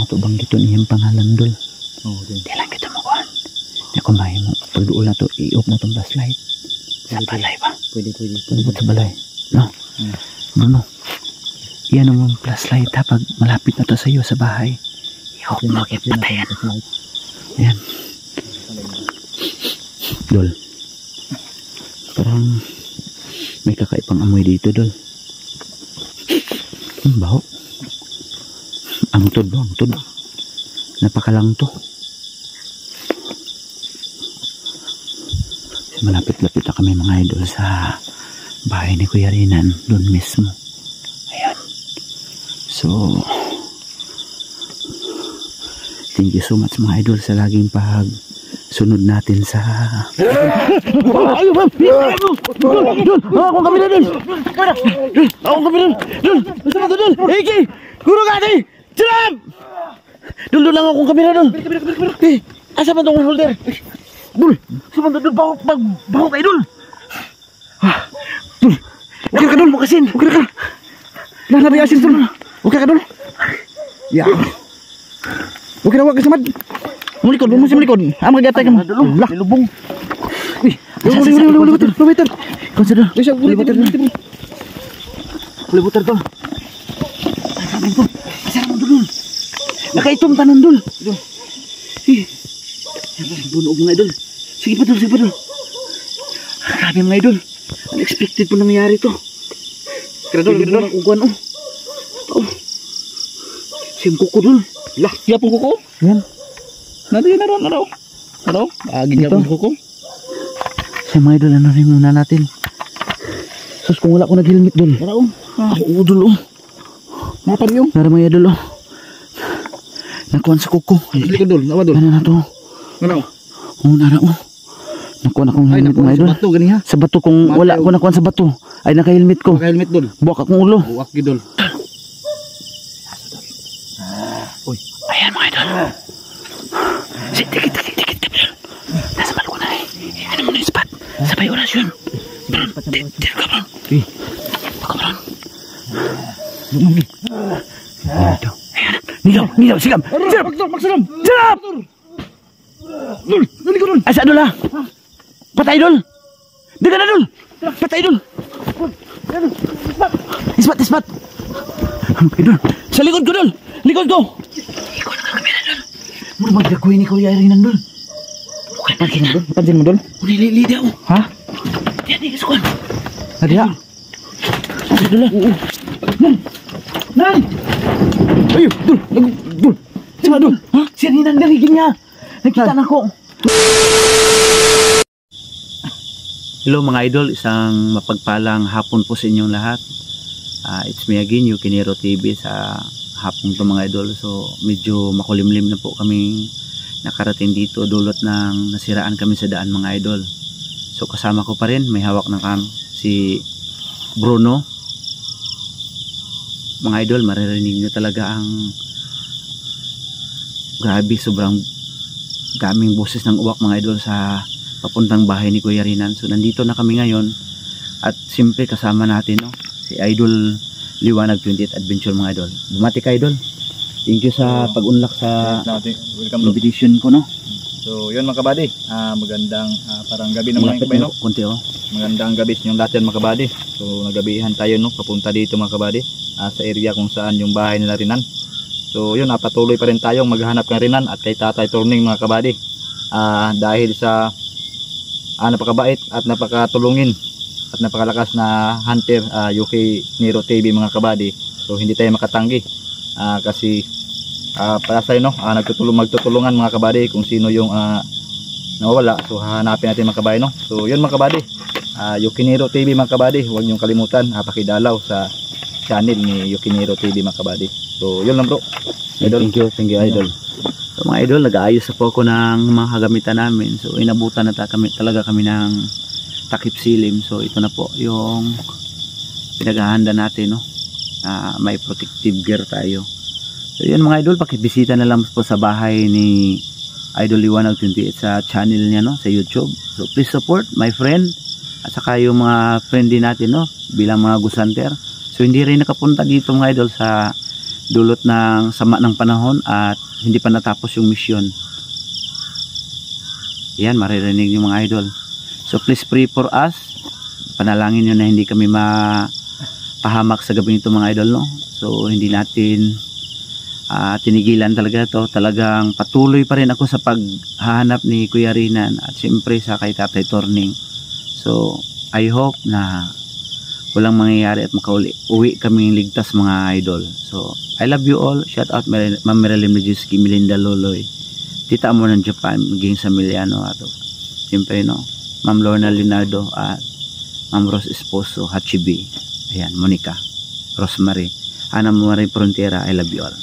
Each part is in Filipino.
mo to bang dito niyang pangalan dol. Okay. Di lang kita mo kuhan. Di ako mahi mo. Pag doon na to, i-off na tong flashlight. Sa balay ba? Pwede. Pwede sa balay. No? Bruno, yan ang flashlight ha. Pag malapit na to sa iyo sa bahay, i-off mo kaya patayan. Yan. Dol. Parang may kakaipang amoy dito, Dol. Baho. Angtod. Napakalang to. Malapit-lapit na kami mga idol sa bahay ni Kuya Rinan. Doon mismo. Ayan. So, thank you so much mga idol sa laging sunod natin sa... Ayun, ma'am! Dul! Akong kami na dun! Akong kami na dun! Basta mo dun! Eki! Guro ka ati! Siram! Dul lang akong kami na dun! Asa man itong holder? Dul! Asa man dun? Baho kayo dul! Dul! Okay ka dul! Makasin! Okay ka! Nanabi asin dul! Okay ka dul! Ya! Okay na wag ka samad! Mulikod, mo si mulikod. Magatay ka mo. Lah, lubong. Uy, libutan. Consider. Libutan to. Asamin to. Asamin to dul. Nakaitom tanan dul. Bunog mga idol. Sige pa dul. Grabe mga idol. Unexpected po nangyari to. Kredol. Kukuan oh. Siyang kuko dul. Lah, yapong kuko? Yan. Nanti naro. Agin yapong kuko. Siya mga idol, ano rin muna natin. Sus, kung wala ko nag-helmet dul. Naro. Oo dul oh. Napari yung? Naro mga idol oh. Nakuhan sa kuko. Hindi ko dul, nawa dul. Ano na to? Naro. Oo, naro oh. Nakuhan akong helmet mga idol. Sa bato, gani ha? Sa bato, kung wala ko nakuhan sa bato, ay naka-helmet ko. Naka-helmet dul. Buwak akong ulo. Buwak gidol. Uy. Ayan mga idol. Dikit. Nasa balkon na eh. Ano mo na yung spot? Sabay orasyon. Dito ka bro. Baka bro. Lumagi. Dito. Ayan. Nilaw. Sigam. Magsalam. Sarap! Dul. Duli ko dul. Asa dul ha? Patay dul. Dika na dul. Patay dul. Ispat. Dul. Sa likod ko dul. Likod ko. Ikaw na kami na dul. Muna magdagoy ni Kuya Rinan dul. Pansin mo dul? Lili daw. Ha? Di kasukan. Adi ha? Adi dul ha? Nan! Ayo, dul. Sima dul. Ha? Siya Rinan darigin niya. Nakita na ko. Hello mga idol, isang mapagpalang hapon po sa inyong lahat. It's me again, Yukinero TV sa hapon to mga idol. So medyo makulimlim na po kaming nakarating dito, dulot ng nasiraan kami sa daan mga idol. So kasama ko pa rin, may hawak ng cam si Bruno. Mga idol, maririnig nyo talaga ang grabe, sobrang daming boses ng uwak mga idol sa papuntang bahay ni Kuya Rinan. So nandito na kami ngayon at siyempre kasama natin no, si Idol Liwanag 28 Adventure mga idol. Bumati ka idol. Thank you sa pag-unlock sa invitation ko no. So yun mga kabady, magandang parang gabi naman mga kabady no. Kunti oh. Magandang gabi sa inyong lahat yan mga kabady. So nagabihan tayo no, papunta dito mga kabady sa area kung saan yung bahay nila Rinan. So yun, patuloy pa rin tayong maghanap ng Rinan at kay Tatay Turning mga kabady. Dahil sa napakabait at napakatulungin at napakalakas na hunter Yukinero TV mga kabady. So hindi tayo makatanggi kasi para sa no, magtutulungan mga kabady kung sino yung nawawala. So hahanapin natin mga kabady no. So yun mga kabady, Yukinero TV mga kabady, huwag niyong kalimutan pakidalaw sa channel ni Yukinero TV mga kabady. So yun lang bro. Idol. Thank you idol. So mga idol, nag-aayos na po ako ng mga kagamitan namin. So inabutan na talaga kami ng takip silim. So ito na po yung pinaghahanda natin no. May protective gear tayo. So yun mga idol, pakibisita na lang po sa bahay ni Idol Liwanag 28 sa channel niya no, sa YouTube. So please support my friend at saka yung mga friend din natin no, bilang mga Gusanter. So hindi rin nakapunta dito mga idol sa dulot ng sama ng panahon at hindi pa natapos yung misyon. Yan, maririnig yung mga idol. So please pray for us. Panalangin nyo na hindi kami mapahamak sa gabi nito mga idol, no? So hindi natin tinigilan talaga to. Talagang patuloy pa rin ako sa paghahanap ni Kuya Rinan at siyempre sa kay Tatay Torning. So I hope na walang mangyayari at makauwi kaming ligtas mga idol. So I love you all. Shout out Ma'am Marilyn Medjewski, Melinda Loloy, Tita Amo ng Japan, maging sa Miliano ato. Siyempre no, Ma'am Lorna Leonardo at Ma'am Rose Esposo, Hachibi. Ayan, Monica, Rosemary, Ana Marie Frontera, I love you all.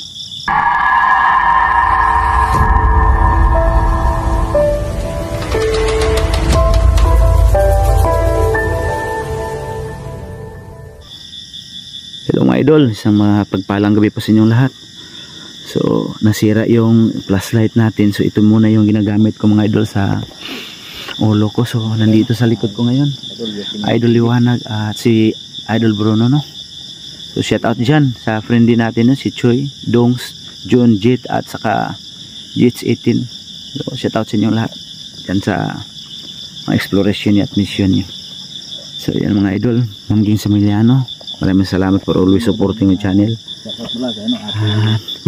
Hello mga idol, isang pagpalang gabi po sa inyong lahat. So nasira yung flashlight natin, so ito muna yung ginagamit ko mga idol sa ulo ko. So nandito sa likod ko ngayon Idol Liwanag at si Idol Bruno, no? So shout out dyan sa friend din natin, no? Si Choi, Dongs, John, Jit at saka GH18. So shout out sa inyong lahat dyan sa mga exploration niya at mission niya. So yan mga idol, Ma'am Ging Samiliano, maraming salamat for always supporting my channel.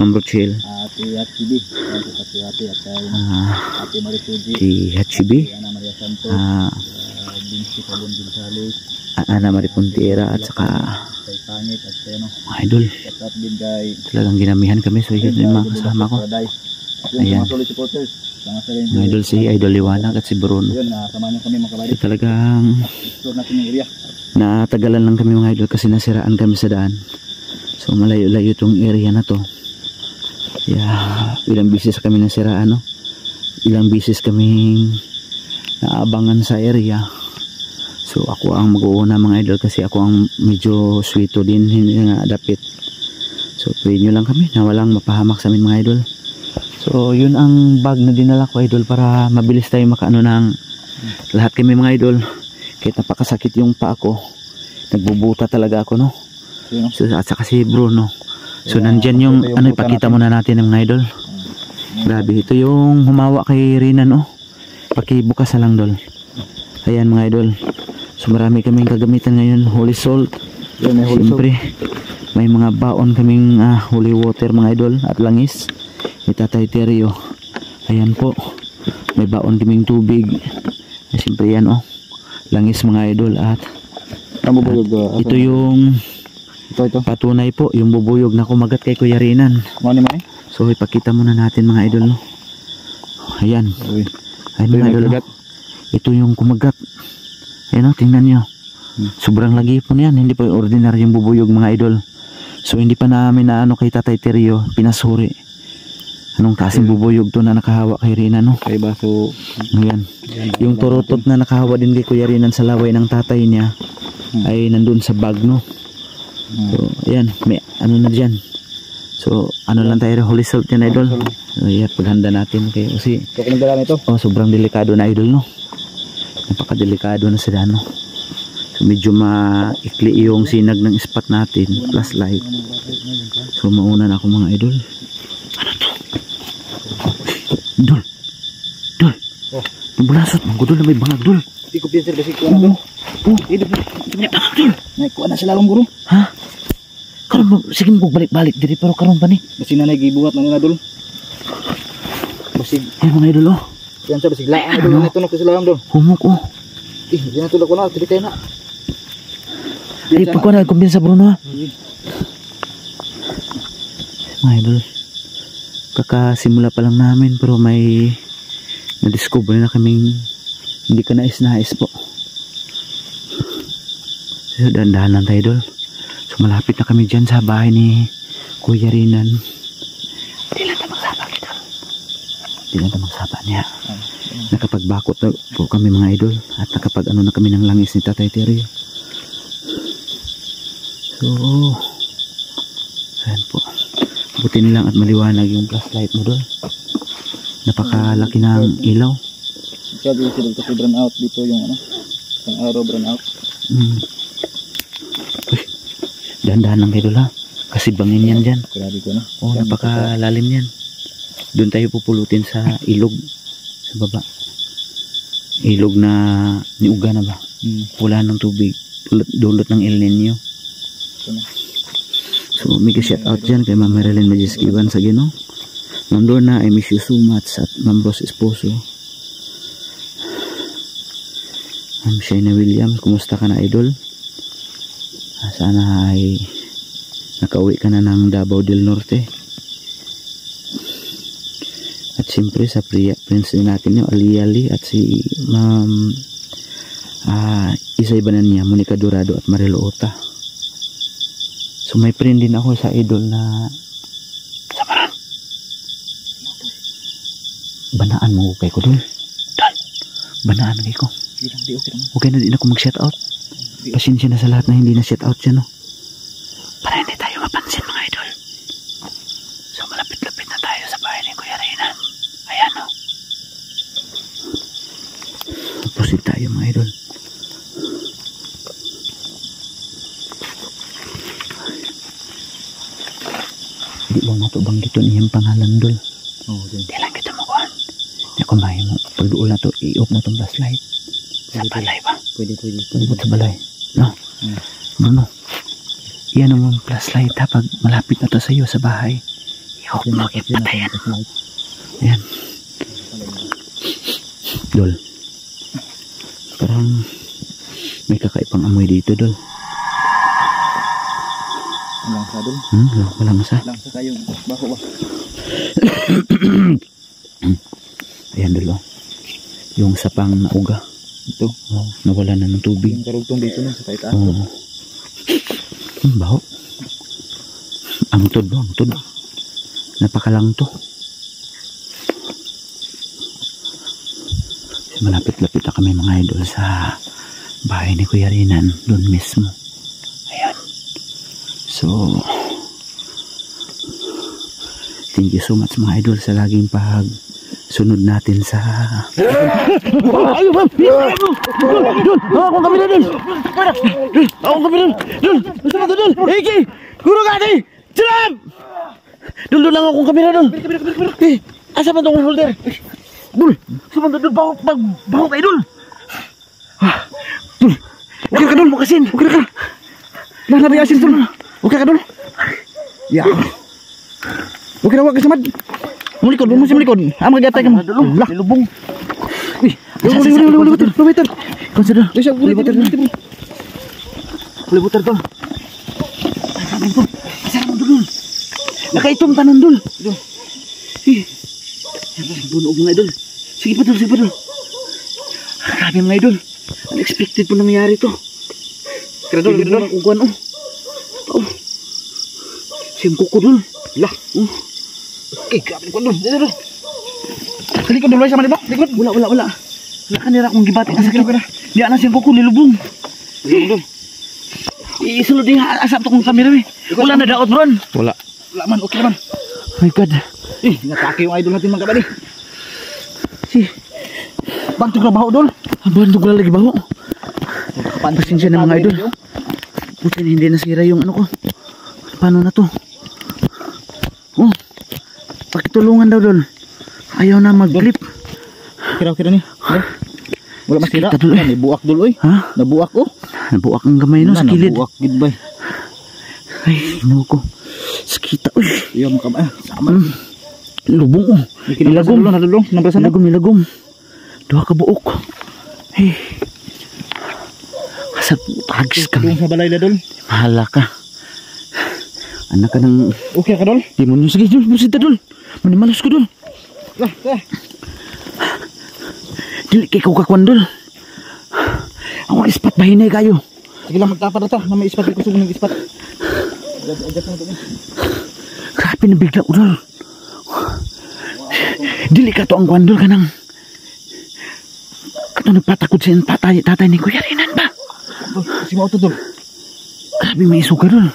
Ma'am Rochelle, si Hachibi, Ana Marie Frontera at saka mga idol. Talagang ginamihan kami, so yun yung mga kasama ko. Ayan, mga idol, si Idol Liwanag at si Bruno. So talagang natagalan lang kami mga idol kasi nasiraan kami sa daan. So malayo-layo itong area na to. Ilang bisis kami nasiraan, no? Ilang bisis kaming naabangan sa area. So ako ang mag-uuna mga idol kasi ako ang medyo sweeto din, hindi nga dapit. So pray nyo lang kami na walang mapahamak sa amin mga idol. So yun ang bag na dinala ko idol para mabilis tayo makaano ng lahat kami mga idol. Kahit napakasakit yung paa ko, nagbubuta talaga ako, no? So, at saka si Bruno. So nandyan yung ano, ipakita muna natin mga idol. Grabe, ito yung humawa kay Rina, no? Pakibukas na lang dol. Ayan mga idol. So marami kaming kagamitan ngayon, holy salt. Siyempre may mga baon kaming holy water mga idol at langis. May Tatay Teryo. Ayan po, may baon kaming tubig. Siyempre yan, oh, langis mga idol. At ito yung patunay po, yung bubuyog na kumagat kay Kuya Rinan. So ipakita muna natin mga idol, no? Ayan. Ayan mga idol, no? Ito yung kumagat. Ayan, no? Tingnan nyo. Sobrang lagi po niyan. Hindi po yung ordinary yung bubuyog mga idol. So hindi pa namin na ano kay Tatay Teryo pinasuri. Anong klaseng bubuyog to na nakahawa kay Rinan, no? Kay baso. Ayan. Yung turutot na nakahawa din kay Kuya Rinan sa laway ng tatay niya ay nandun sa bag, no? So ayan, may ano na dyan. So ano lang tayo, holy salt yan idol. So yeah, paghanda natin kayo kasi sobrang delikado na idol, no? Napakadelikado na sila, no? So medyo maikli yung sinag ng spot natin, flashlight. So mauna na ako mga idol. Ano to? Dol, dol, bulasot, magudol na may bangag dol. Hindi ko pinser kasi kuha na dol. Hindi ko dol. Naikuha na sila lang guro. Ha? Karon sige mo balik-balik diri pero karon pa ni. Basi na nagibuhat na nila dol. Basi ay mga idol, oh. Yan sa basi laan dol na tunok sila lang dol. Humok, oh. Di na tulak ko na, tiri kayo na. Ay pagkuha na kumbin sa Bruno, ha. Mga idol, kakasimula pa lang namin pero may na-discover na kaming hindi ka nais po. So dahan-dahan lang tayo idol. So malapit na kami dyan sa bahay ni Kuya Rinan. Hindi lang tayo magsaba idol. Hindi lang tayo magsaba niya. Nakapagbakot na po kami mga idol. At nakapag ano na kami ng langis ni Tatay Teryo. So ayan po, buti nilang at maliwanag yung flashlight mo doon. Napakalaki ng ilaw. Sabi ko sila kasi brown out dito yung ano, ang araw brown out. Uy, dahan-dahan lang kayo doon, ha. Kasi bangin yan dyan. Grabe ko na. Oo, napakalalim yan. Doon tayo pupulutin sa ilog. Sa baba. Ilog na niuga na ba? Wala ng tubig. Dulot ng El Nino. So, may ka-shout out dyan kay Ma'am Marilyn Majiskiban sa Gino. Ma'am Lorna, I miss you so much. At Ma'am Rose Esposo. Ma'am Shaina Williams, kumusta ka na, idol? Sana ay nakauwi ka na ng Davao del Norte. At siyempre sa prince natin yung Ali at si Ma'am Isay Bananya, Monica Dorado at Marilo Ota. So may friend din ako sa idol na Samaran. Banaan mo kay ko doon. Banaan kay ko. Okay na din ako mag-shout out. Pasensya na sa lahat na hindi na shout out siya, no? Para hindi tayo mapansin, mga idol. So malapit-lapit na tayo sa bahay ni Kuya Reynan. Ayan, no? Proceed tayo, mga idol. Di lang nato bang dito niyang pangalan, dol? Oo, din. Di lang kita makuhan. Di ako mahi mo. Pagduol na to, i-off na itong flashlight. Sa balay ba? Pwede. Pagduol sa balay. No? Bruno. Iyan naman flashlight ha. Pag malapit na to sa iyo sa bahay, i-off mo, ipatayan. Ayan. Dol. Parang may kakaipang amoy dito, dol. Walang sa doon. Walang sa. Lang sa kayo. Bako ba? Ayan, dol. Yung sapang nauga. Ito. Oh, nawala na ng tubig. Yung karugtong dito na sa taitaas. Oo. Baho. Angtod ba? Angtod. Napakalang to. Malapit-lapit na kami, mga idol, sa bahay ni Kuya Reynan. Doon mismo. Ayan. So, thank you so much, mga idol, sa laging sunod natin sa... Ayun, ma'am! Dul! Akong kami na, Dul! Akong kami na! Dul! Basta na to, Dul! Iki! Guro ka, ate! Siram! Dul lang akong kami na, Dul! Asa man itong holder? Dul! Asa man ito, Dul? Baho kayo, Dul! Dul! Okay ka, Dul! Makasin! Okay ka! Nanabi asin, Dul! Okay ka, Dul! Yeah! Okay na, wag ka samad! Mulikod, mo si mulikod. Magatay ka mo. Lah, lubong. Uy, libutan. Consider. Libutan. Libutan to. Asaman to. Asaman to dul. Nakaitom tanan dul. Bunog mga idol. Sige pa dul. Grabe mga idol. Unexpected po nangyari to. Kira dul. Kukuan oh. Siyang kuko dul. Lah. Grabe ko dul. Dito. Likod dul sama dito. Likod. Wala. Wala kanira akong gibati ka sakit ko na. Di ana siyang kuko nilubong. Dul. Isulod din asap to kong kamera eh. Wala na daot bron. Wala man, okay man. My God. Natake yung idol natin mga kabady. Bantog na baho dul. Bantog na lagi baho. Pasensya na mga idol. Buti hindi nasira yung ano ko. Paano na to? Oh. Pakitulungan daw dul. Ayaw na mag-clip. Kira ni. Wala masira. Nabuak dul oy. Ha? Nabuak oh. Nabuak ang gamay no sa kilid. Nabuak gid bay. Ay, no ko. Sakita uy. Iyo mo kamay. Sama. Lubong oh. Nilagom na dulong. Nilagom. Duha ka buok. Hey. Asa tagis ka. Sa balay na dul. Mahala ka. Anak ka ng... Okay ka, Dol? Timon nyo. Sige, Dol. Busita, Dol. Manimalas ko, Dol. Dili kay ko kakwan, Dol. Ako ispat bahinay kayo. Sige lang, magtapa na ta. Na may ispat. Gusto ko ng ispat. Grabe na bigla ko, Dol. Dili ka to ang kwan, Dol. Kanang... Kato nagpatakot sa tatay ni Kuya Reynan ba? Si Mauto, Dol. Grabe may isuka, Dol.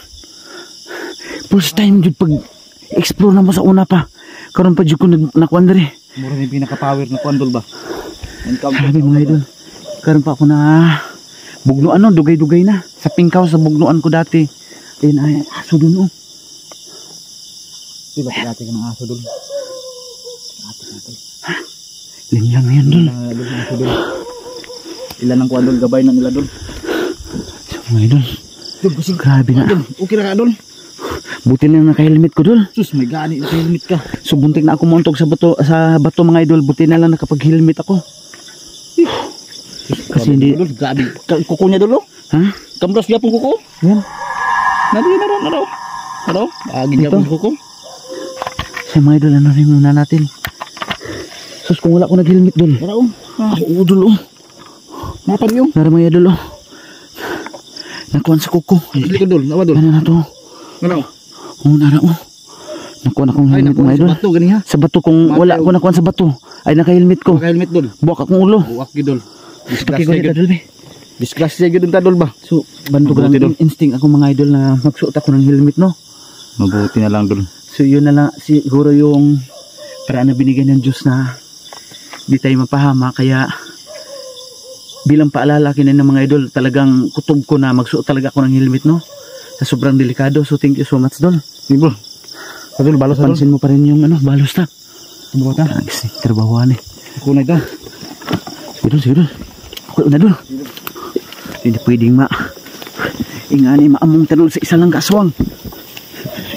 First time jud pag explore na mo sa una pa. Karon pa jud ko nakuan diri. Mura ni pinaka-power na kuan dol ba. Sabi mga idol. Karon pa ako na bugnuan no, dugay-dugay na. Sa pingkaw sa bugnuan ko dati. Ayun ay aso dun oh. Dul, hati-hati ka ng aso, Dul. Hati-hati. Linlang na yan, Dul. Dul, ng aso, Dul. Ilan ang kuha, Dul, gabay na nila, Dul. So, mga idol. Dul, kusing. Grabe na. Dul, okay na ka, Dul. Buti na naka-helmet ko, Dul. Sus, may gani, naka-helmet ka. So, buntik na ako mauntog sa bato mga idol. Buti na lang nakapag-helmet ako. Kasi hindi... Dul, grabe. Kuko niya, Dul, oh. Ha? Kambras niya pong kuko. Yan. Nariyan na raw. Ano? Agin niya Ito. pong kuko. Sa mga idol, ano rin muna natin. Sus, kung wala ko nag-helmet, Dul. Ano? Oo, Dul, oh. Napa niyo? Nara mga idol, oh. Nakuhan sa kuko. Dili ko, Dul. Nawa, Dul. Ano na to? Ano? Oo, nara, oh. Nakuhan akong Ay, helmet, nakuha mga sa idol. bato, gani ha. Sa bato, kung Bato. wala ko nakuhan sa bato, ay naka-helmet ko. Naka-helmet, Dul. Buwak akong ulo. Buwak gi, Dul. Pakiko Disgrasya nito, gyud. Dul, be. Disgrasya gyud ta, Dul ba? So, bandog Mabuti, lang Dul. instinct ako mga idol na magsuot ako ng helmet, no? Mabuti na lang, Dul. So, yun na lang, siguro yung paraan na binigyan ng Diyos na di tayo mapahama. Kaya, bilang paalala kinin ng mga idol, talagang kutob ko na magsuot talaga ako ng helmet, no? Sa sobrang delikado. So, thank you so much, Dol. Dul. Dul, balos na, Dul. Pansin mo pa rin yung ano, balos na. Tumo ta. Trabahuan eh. Kuko na ito. Sige, Dol. Ako na, Dul. Hindi pwedeng ingani maamong tanong sa isa lang kaswang.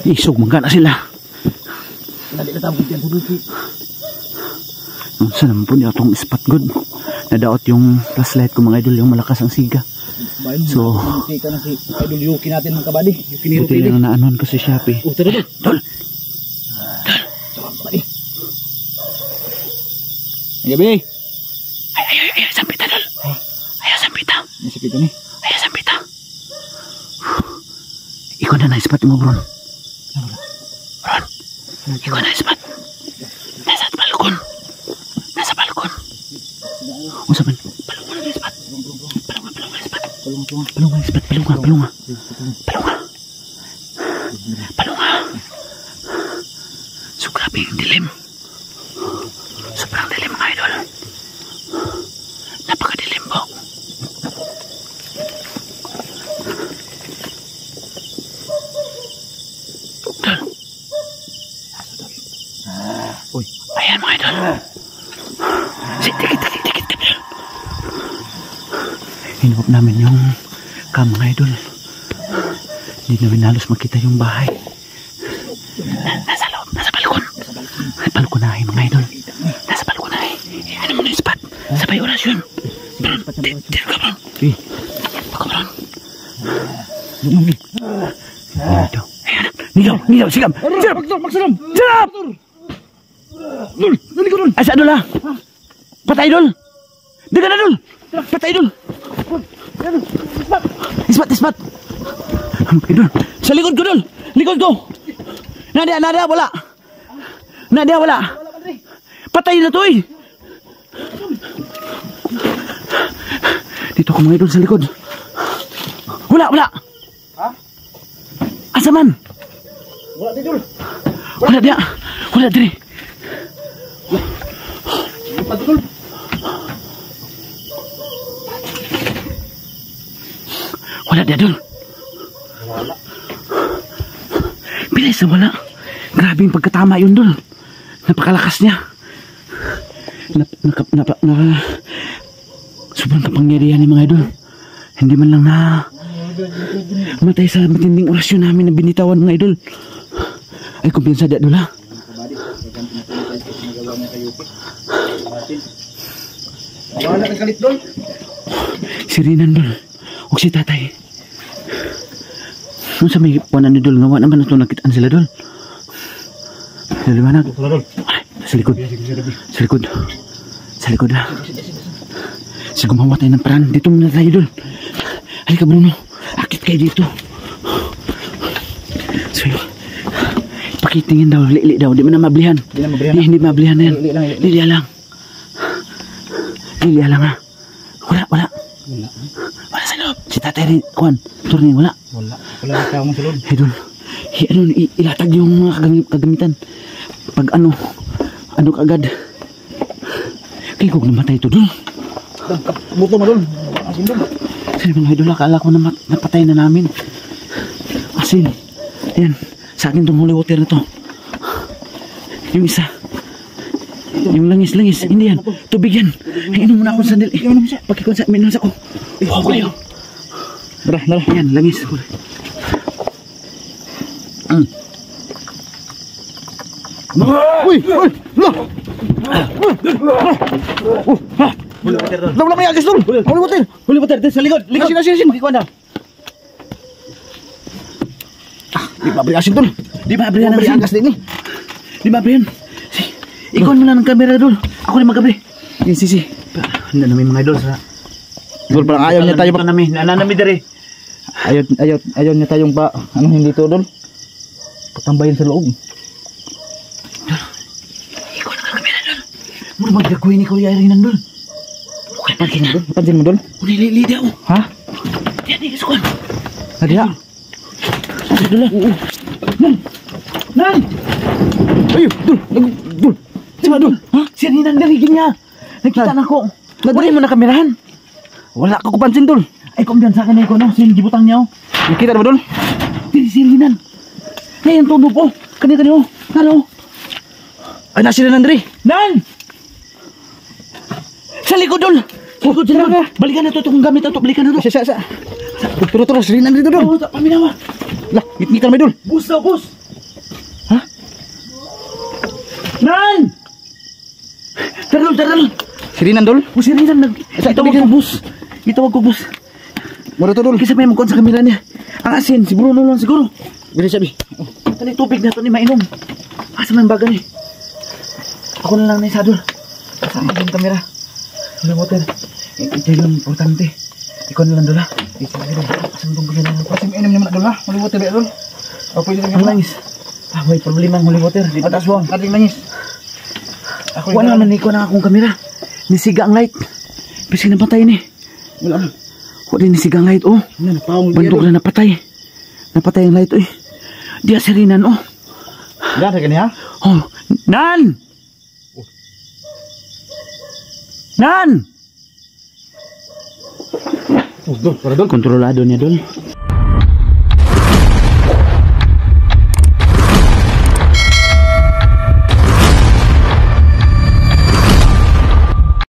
Isog, mangga na sila. Dali ka tapos diyan, Dul. Saan naman po niya itong spot good. Nadaot yung flashlight ko mga idol, yung malakas ang siga. So, Buti ka na si Idol Yuki natin mga kabady. Yuki ni buti Rupili. na naanon ko si Shopee. Tara, Dul. Dol! Kabady. Gabi. Ay, sampita, Dol. Ay, sampita. Nasipit ni. Ay, sampita. Ikaw na na-spot mo, Bron. Bron, ikaw na-spot. Nasa balkon. Nasa balkon. Usapan. Palunga na-spot. Palunga na-spot. Palunga. So, grabe yung dilim. Sobrang dilim, mga idol. Napakadilim po. Dol. Uy. Ayan, mga idol. Dikit, Dol. Hinuhop namin yung cam, mga idol. Hindi namin halos makita yung bahay. Nasa loob, nasa balkon. Balkonahe, mga idol. Nasa balkonahe. Ano mo na yung spot? Sabay orasyon. Bron, dito ka, Bron. Baka, Bron. Dito. Ayan. Nilaw, sigam. Magsalam. Sarap! Dul, dali ko, Dul. Asa, Dol, ha? Patay, Dol. Dika na, Dol. Patay, Dol. Ispat. Dol. Sa likod ko, Dol. Likod ko. Nadia, wala. Patay na to, eh. Dito ko mga idol sa likod. Wala. Ha? Asa man? Wala di, Dul. Wala dire. Lipat, Dul. Wala dia, Dol. Wala. Bilis na wala. Grabe yung pagkatama yun, Dol. Napakalakas niya. Sobrang kapangyarihan ni mga idol. Hindi man lang na matay sa matinding orasyon namin na binitawan, mga idol. Ay, kumpiyansa dia, Dol, ha? Wala ka kalit, Dul. Si Rinan, Dol. Huwag si tatay. Nung sa may puwanan ni Dol, ngawa naman ito nakitaan sila, Dol. Naliwanag. Dul. Ay, sa likod. Sa likod, ha? Sige, gumawa tayo ng paraan. Dito muna tayo, Dol. Halika, Bruno. Akit kayo dito. So, pakitingin daw, li daw. Di mo na mablihan. Hindi mablihan na yan. Lilia lang. Ha? Wala sa loob. Si tatay rin, Juan, turning, wala. Wala ka tao mo sa loob. Hey, Dol. Ilatag yung mga kagamitan. Pag ano kagad. Kaya kung namatay ito, Dol. Buto mo, Dul. Asin, Dul. Kasi mga idol, akala ko na napatay na namin. Asin. Yan. Sa akin itong holy water na to. Yung isa. Yung langis. Hindi yan. Tubig yan. Ay, inom muna ako sandali. Pagkikon sa minus ako. Wow, kayo. Dara. Yan, langis. Uy! Wala may agis dul. Huli water. Sa likod. Asin. Pagkikon na. Di ba asin dul? Di ba abrihan ang Agas din ni. Di ba abrihan? Ikon mo na ng kamera dul. Ako rin magabri. Si. Hindi namin mga idol sa... Dul, parang ayaw niya tayo Nananami dari. ayaw niya tayong hindi to dul. Patambayin sa loob. Ikon na ng kamera dul. Muna magdagoy ni Kuya Irinan dul. Pansin mo dul? Unilili di ako. Ha? Yan, isukan. Hadiha. Dul ah. Nan! Ayo, dul. Diba dul? Ha? Si Irinan dari niya. Nakita na ko. Wala mo na kamerahan. Wala ko kupansin dul. Ay, kumbiyan sa akin na ikaw, no? Sinigibutang niya, oh. Nakita na ba dul? Dili si Irinan. Ngayon, tunog, oh. Kani, oh. Ano? Ay, nasi na Andre. Nan! Sa likod, dul. Sa likod, dul. Balikan na to, kung gamit na to. Balikan na to. Sa. Turo, sili na dito dul. Oo, paminawa. Lah, ngit-ngitan mo dul. Bus daw, bus. Ha? Nan! Darul. Silinan dul. O si Irinan, itawag ko bus. Itawag ko bus. Mura to dul. Kasi may magkon sa kamera niya. Ang asin, si Bruno lang siguro. Bili sabi. Kani tubig na to ni mainom. Asa man baga ni? Ako na lang na isa dul. Sa akin yung kamera. Wala water. Ito yung importante. Ikaw na lang dul ha. Ito na dul. Asa mo itong kamera? Kasi mainom naman dul ha. Holy water dul. O pwede lang Ang langis. May problema ang holy water. Di ba Atas wong. Ating langis. wala naman ikaw na akong kamera. Nisiga ang light. Kasi napatay ni. Wala. Wala nisiga ang light oh. Bandog na napatay. Napatay ang light oh. Diya si Irinan oh. Yan sa kanya ha. Oh, Nan! Nan! Dul, para dul. Kontrolado niya dul.